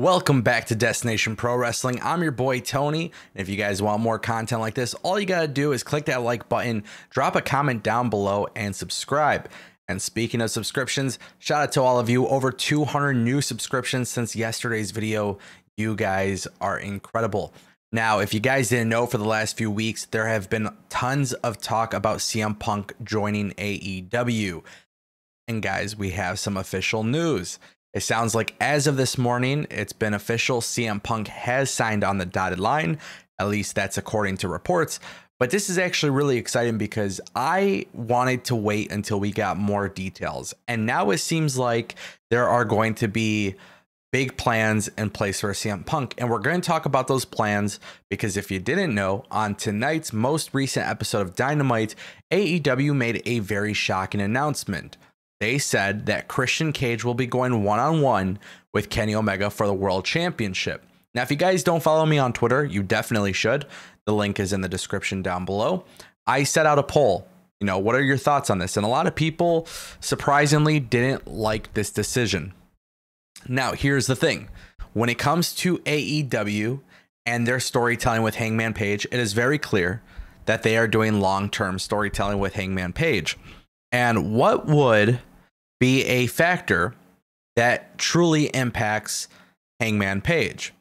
Welcome back to Destination Pro Wrestling. I'm your boy Tony, and if you guys want more content like this, all you gotta do is click that like button, drop a comment down below, and subscribe. And speaking of subscriptions, shout out to all of you. Over 200 new subscriptions since yesterday's video. You guys are incredible. Now, if you guys didn't know, for the last few weeks, there have been tons of talk about CM Punk joining AEW. And guys, we have some official news. It sounds like as of this morning, it's been official. CM Punk has signed on the dotted line. At least that's according to reports. But this is actually really exciting because I wanted to wait until we got more details. And now it seems like there are going to be big plans in place for CM Punk. And we're going to talk about those plans because if you didn't know, on tonight's most recent episode of Dynamite, AEW made a very shocking announcement. They said that Christian Cage will be going one-on-one with Kenny Omega for the World Championship. Now, if you guys don't follow me on Twitter, you definitely should. The link is in the description down below. I set out a poll. You know, what are your thoughts on this? And a lot of people, surprisingly, didn't like this decision. Now, here's the thing. When it comes to AEW and their storytelling with Hangman Page, it is very clear that they are doing long-term storytelling with Hangman Page. And what would be a factor that truly impacts Hangman Page?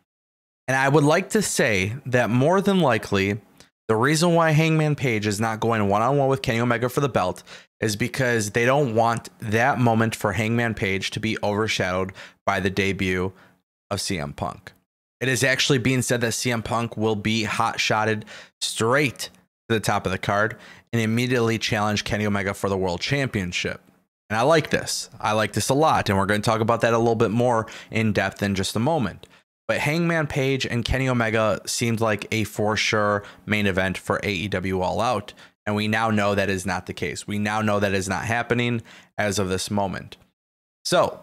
And I would like to say that more than likely, the reason why Hangman Page is not going one-on-one with Kenny Omega for the belt is because they don't want that moment for Hangman Page to be overshadowed by the debut of CM Punk. It is actually being said that CM Punk will be hot-shotted straight to the top of the card and immediately challenge Kenny Omega for the World Championship. And I like this. I like this a lot. And we're going to talk about that a little bit more in depth in just a moment. But Hangman Page and Kenny Omega seemed like a for sure main event for AEW All Out. And we now know that is not the case. We now know that is not happening as of this moment. So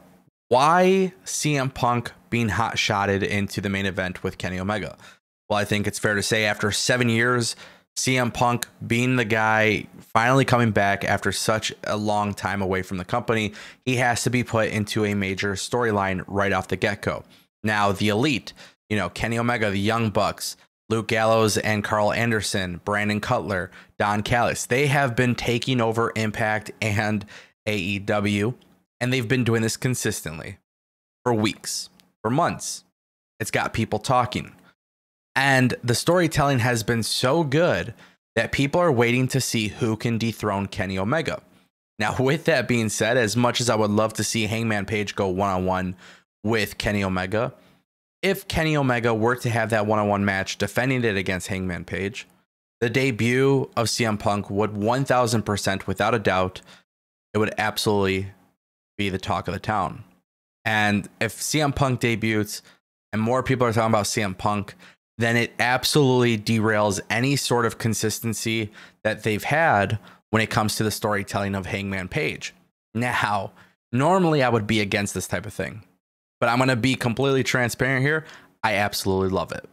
why CM Punk being hot-shotted into the main event with Kenny Omega? Well, I think it's fair to say after 7 years, CM Punk being the guy finally coming back after such a long time away from the company, he has to be put into a major storyline right off the get-go. Now, the Elite, you know, Kenny Omega, the Young Bucks, Luke Gallows and Carl Anderson, Brandon Cutler, Don Callis, they have been taking over Impact and AEW, and they've been doing this consistently for weeks, for months. It's got people talking. And the storytelling has been so good that people are waiting to see who can dethrone Kenny Omega. Now, with that being said, as much as I would love to see Hangman Page go one-on-one with Kenny Omega, if Kenny Omega were to have that one-on-one match defending it against Hangman Page, the debut of CM Punk would 1000%, without a doubt, it would absolutely be the talk of the town. And if CM Punk debuts and more people are talking about CM Punk, then it absolutely derails any sort of consistency that they've had when it comes to the storytelling of Hangman Page. Now, normally I would be against this type of thing, but I'm going to be completely transparent here. I absolutely love it.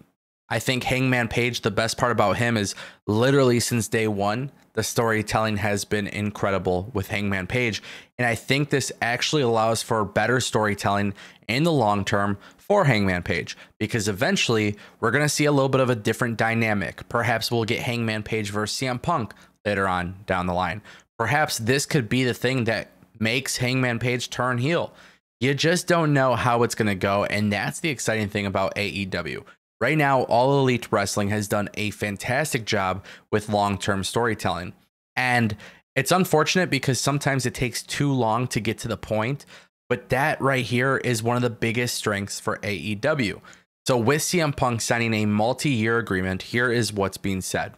I think Hangman Page, the best part about him is literally since day one, the storytelling has been incredible with Hangman Page. And I think this actually allows for better storytelling in the long term for Hangman Page, because eventually we're going to see a little bit of a different dynamic. Perhaps we'll get Hangman Page versus CM Punk later on down the line. Perhaps this could be the thing that makes Hangman Page turn heel. You just don't know how it's going to go. And that's the exciting thing about AEW. Right now, All Elite Wrestling has done a fantastic job with long-term storytelling. And it's unfortunate because sometimes it takes too long to get to the point. But that right here is one of the biggest strengths for AEW. So with CM Punk signing a multi-year agreement, here is what's being said.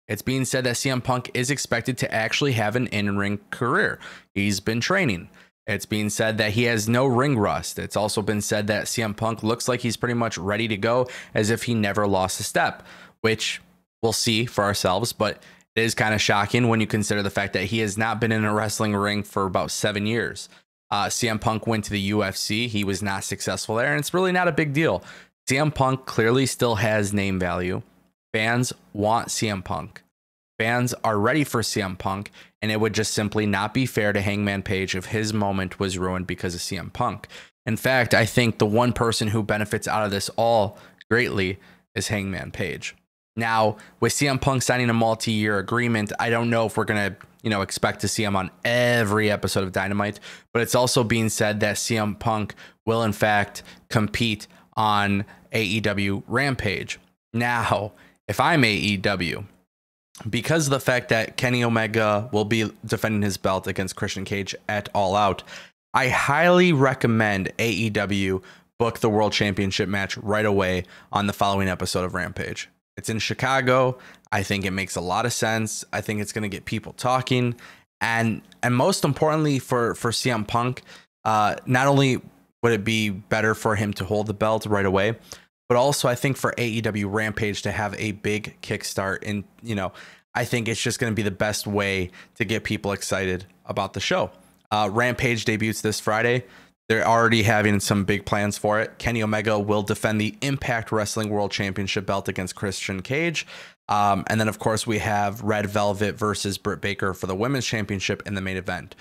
It's being said that CM Punk is expected to actually have an in-ring career. He's been training. It's being said that he has no ring rust. It's also been said that CM Punk looks like he's pretty much ready to go, as if he never lost a step, which we'll see for ourselves. But it is kind of shocking when you consider the fact that he has not been in a wrestling ring for about 7 years. CM Punk went to the UFC. He was not successful there, and it's really not a big deal. CM Punk clearly still has name value. Fans want CM Punk. Fans are ready for CM Punk, and it would just simply not be fair to Hangman Page if his moment was ruined because of CM Punk. In fact, I think the one person who benefits out of this all greatly is Hangman Page. Now, with CM Punk signing a multi-year agreement, I don't know if we're going to, expect to see him on every episode of Dynamite, but it's also being said that CM Punk will in fact compete on AEW Rampage. Now, if I'm AEW, because of the fact that Kenny Omega will be defending his belt against Christian Cage at All Out, I highly recommend AEW book the World Championship match right away on the following episode of Rampage. It's in Chicago. I think it makes a lot of sense. I think it's going to get people talking. And most importantly for CM Punk, not only would it be better for him to hold the belt right away, but also I think for AEW Rampage to have a big kickstart. And, I think it's just going to be the best way to get people excited about the show. Rampage debuts this Friday. They're already having some big plans for it. Kenny Omega will defend the Impact Wrestling World Championship belt against Christian Cage. And then, of course, we have Red Velvet versus Britt Baker for the Women's Championship in the main event.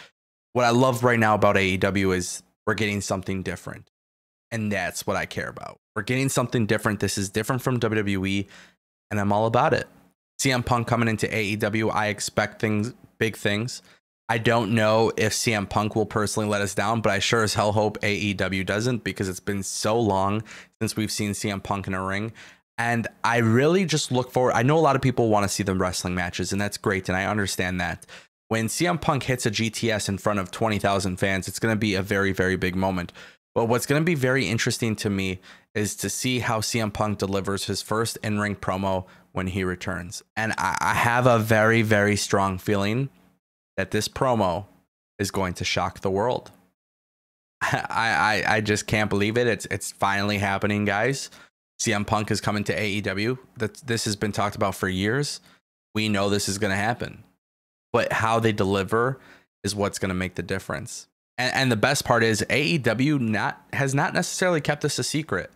What I love right now about AEW is we're getting something different. And that's what I care about. We're getting something different. This is different from WWE, and I'm all about it. CM Punk coming into AEW, I expect big things. I don't know if CM Punk will personally let us down, but I sure as hell hope AEW doesn't, because it's been so long since we've seen CM Punk in a ring. And I really just look forward. I know a lot of people want to see them wrestling matches, and that's great. And I understand that. When CM Punk hits a GTS in front of 20,000 fans, it's going to be a very, very big moment. But what's going to be very interesting to me is to see how CM Punk delivers his first in-ring promo when he returns. And I have a very, very strong feeling that this promo is going to shock the world. I just can't believe it. It's finally happening, guys. CM Punk is coming to AEW. This has been talked about for years. We know this is going to happen. But how they deliver is what's going to make the difference. And the best part is AEW has not necessarily kept this a secret,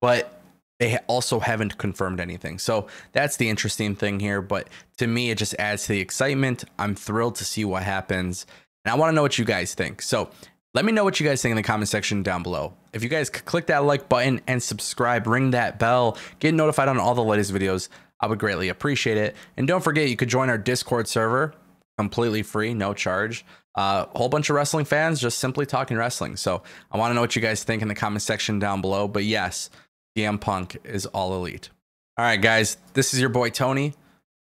but they also haven't confirmed anything. So that's the interesting thing here. But to me, it just adds to the excitement. I'm thrilled to see what happens. And I want to know what you guys think. So let me know what you guys think in the comment section down below. If you guys click that like button and subscribe, ring that bell, get notified on all the latest videos, I would greatly appreciate it. And don't forget, you could join our Discord server, completely free, no charge. A whole bunch of wrestling fans just simply talking wrestling. So I want to know what you guys think in the comment section down below. But yes, CM Punk is all elite. All right, guys, this is your boy Tony.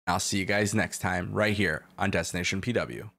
I'll see you guys next time right here on Destination PW.